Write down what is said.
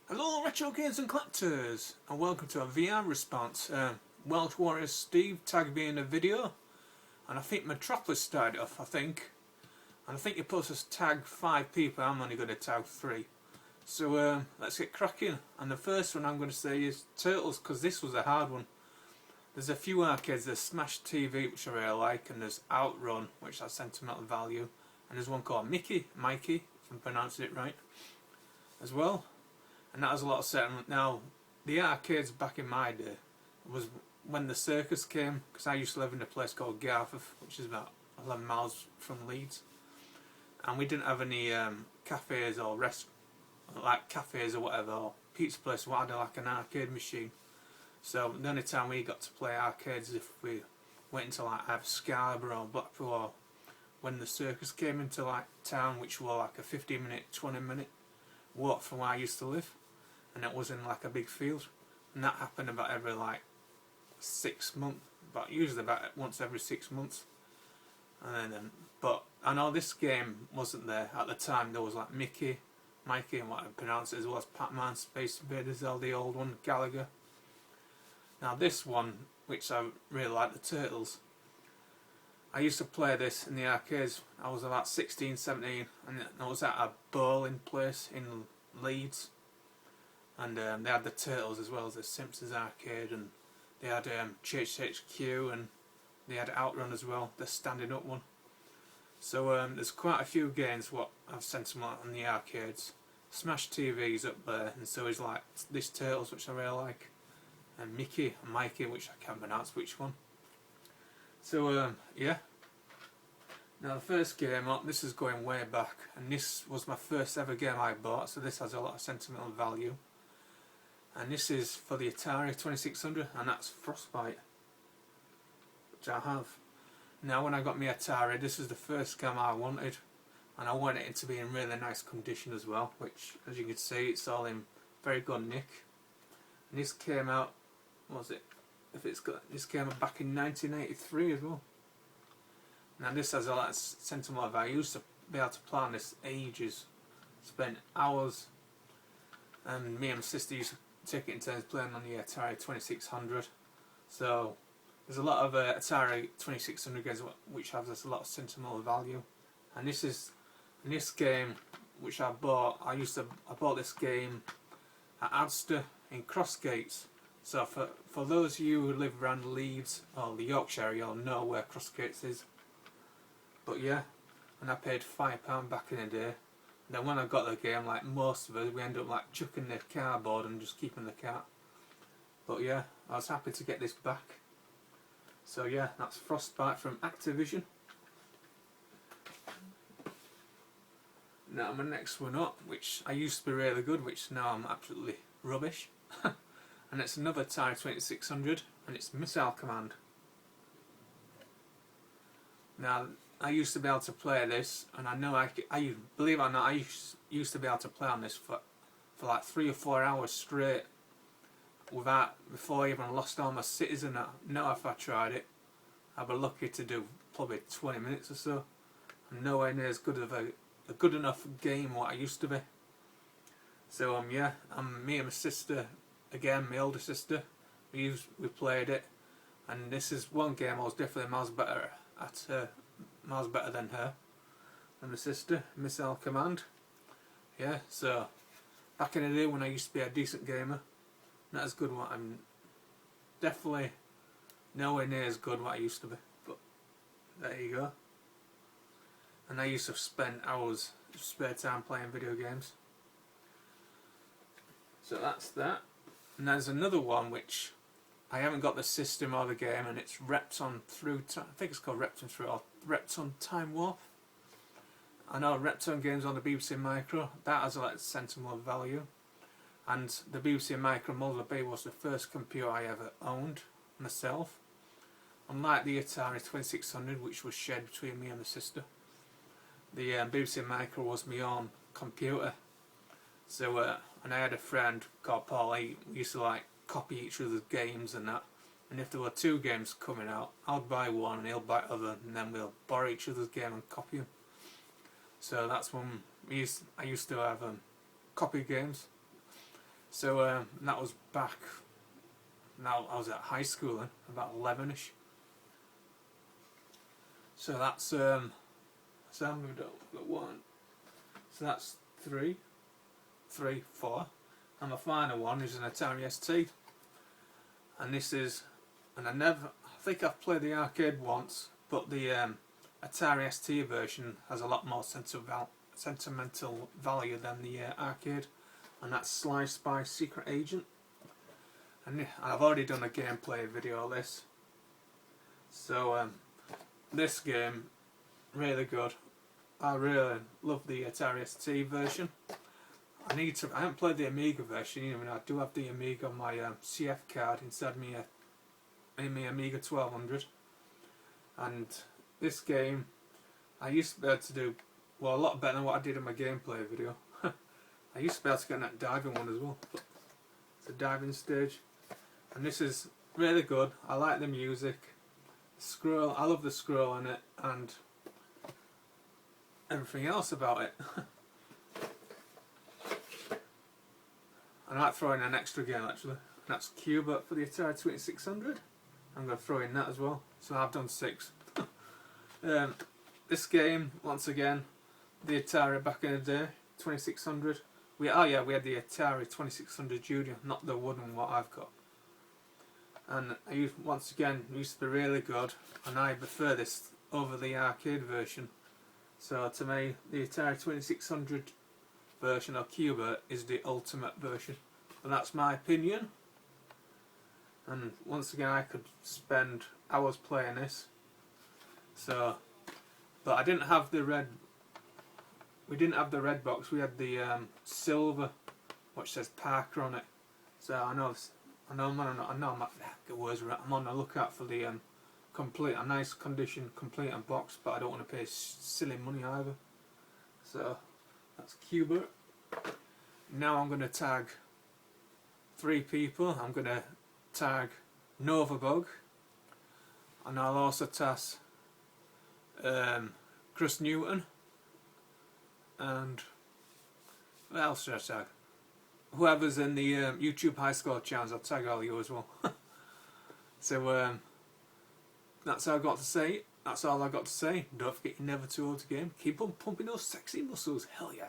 Hello retro gamers and collectors, and welcome to a VR response. Welsh Warrior Steve tagged me in a video, and I think Metropolis started off, and I think you're supposed to tag 5 people. I'm only going to tag 3. So let's get cracking. And the first one I'm going to say is Turtles, because this was a hard one. There's a few arcades. There's Smash TV, which I really like, and there's Outrun, which has sentimental value, and there's one called Mikey, if I'm pronouncing it right, as well. And that has a lot of settlement. Now, the arcades back in my day was when the Circus came, because I used to live in a place called Garforth, which is about 11 miles from Leeds, and we didn't have any cafes or cafes or whatever, or pizza place. We had like an arcade machine. So the only time we got to play arcades is if we went into like either Scarborough or Blackpool, or when the Circus came into like town, which were like a 15-minute, 20-minute walk from where I used to live. And it was in like a big field, and that happened about every like 6 months, but usually about once every 6 months. And then, but I know this game wasn't there at the time. There was like Mikey, and what I pronounce it, as well as Pac-Man, Space Invaders, all the old one, Gallagher. Now this one, which I really like, the Turtles, I used to play this in the arcades. I was about 16, 17, and I was at a bowling place in Leeds. And they had the Turtles as well as the Simpsons arcade, and they had HHQ, and they had Outrun as well, the standing up one. So there's quite a few games what I've sent them on the arcades. Smash TV's up there, and so is like this Turtles, which I really like, and Mikey, which I can't pronounce which one. So yeah. Now the first game up, this is going way back, and this was my first ever game I bought, so this has a lot of sentimental value. And this is for the Atari 2600, and that's Frostbite, which I have. Now when I got my Atari, this is the first game I wanted, and I wanted it to be in really nice condition as well, which, as you can see, it's all in very good nick. And this came out, this came out back in 1983 as well. Now this has a lot of sentimental value. I used to be able to play on this ages, spent hours, and me and my sister used to take it in turns playing on the Atari 2600. So there's a lot of Atari 2600 games which have a lot of sentimental value. And this game which I bought, I bought this game at Asda in Crossgates. So for those of you who live around Leeds or the Yorkshire, you'll know where Crossgates is. But yeah, and I paid £5 back in the day. Then when I got the game, like most of us, we ended up like chucking the cardboard and just keeping the cat. But yeah, I was happy to get this back. So yeah, that's Frostbite from Activision. Now my next one up, which I used to be really good, which now I'm absolutely rubbish. And it's another Atari 2600, and it's Missile Command. Now I used to be able to play this, and I know I believe it or not, I used to be able to play on this for like 3 or 4 hours straight, before I even lost all my cities. And that. Now if I tried it, I'd be lucky to do probably 20 minutes or so. I'm nowhere near as good of a good enough game what I used to be. So yeah, me and my sister, again my older sister, we played it, and this is one game I was definitely miles better than her and my sister. Missile Command. Yeah, so back in the day when I used to be a decent gamer, not as good what I'm definitely nowhere near as good what I used to be, but there you go. And I used to spend hours of spare time playing video games. So that's that. And there's another one which I haven't got the system or the game, and it's Repton I think it's called Repton Through, or Repton Time Warp. I know Repton games on the BBC Micro, that has a lot of sentimental value. And the BBC Micro Model B was the first computer I ever owned myself. Unlike the Atari 2600, which was shared between me and my sister, the BBC Micro was my own computer. So, and I had a friend called Paul. We used to like copy each other's games and that, and if there were 2 games coming out, I'd buy one and he'll buy other, and then we'll borrow each other's game and copy them. So that's when I used to have copy games. So that was back. Now I was at high school then, about 11ish. So that's so I'm moved up 1. So that's 3, 4, and my final one is an Atari ST. And this is, and I think I've played the arcade once, but the Atari ST version has a lot more sentimental value than the arcade, and that's Sliced by Secret Agent. And I've already done a gameplay video of this. So this game, really good. I really love the Atari ST version. I haven't played the Amiga version, even though I do have the Amiga on my CF card inside my Amiga 1200. And this game, I used to be able to do, well, a lot better than what I did in my gameplay video. I used to be able to get in that diving one as well. It's a diving stage. And this is really good. I like the music. Scroll, I love the scroll in it, and everything else about it. I might throw in an extra game actually, and that's Cuba for the Atari 2600. I'm going to throw in that as well, so I've done 6. This game, once again, the Atari back in the day, 2600. We had the Atari 2600 Junior, not the wooden what I've got. And once again, it used to be really good, and I prefer this over the arcade version. So to me, the Atari 2600 version of Cuba is the ultimate version, and that's my opinion. And once again, I could spend hours playing this. So, but I didn't have the red. We didn't have the red box. We had the silver, which says Parker on it. So I'm on the lookout for the a nice condition, complete and box, but I don't want to pay silly money either. So that's Cuba. Now I'm going to tag 3 people. I'm going to tag Novabug, and I'll also task Chris Newton, and what else should I tag? Whoever's in the YouTube High Score channels, I'll tag all you as well. So that's all I've got to say. That's all I've got to say. Don't forget you're never too old to game. Keep on pumping those sexy muscles. Hell yeah.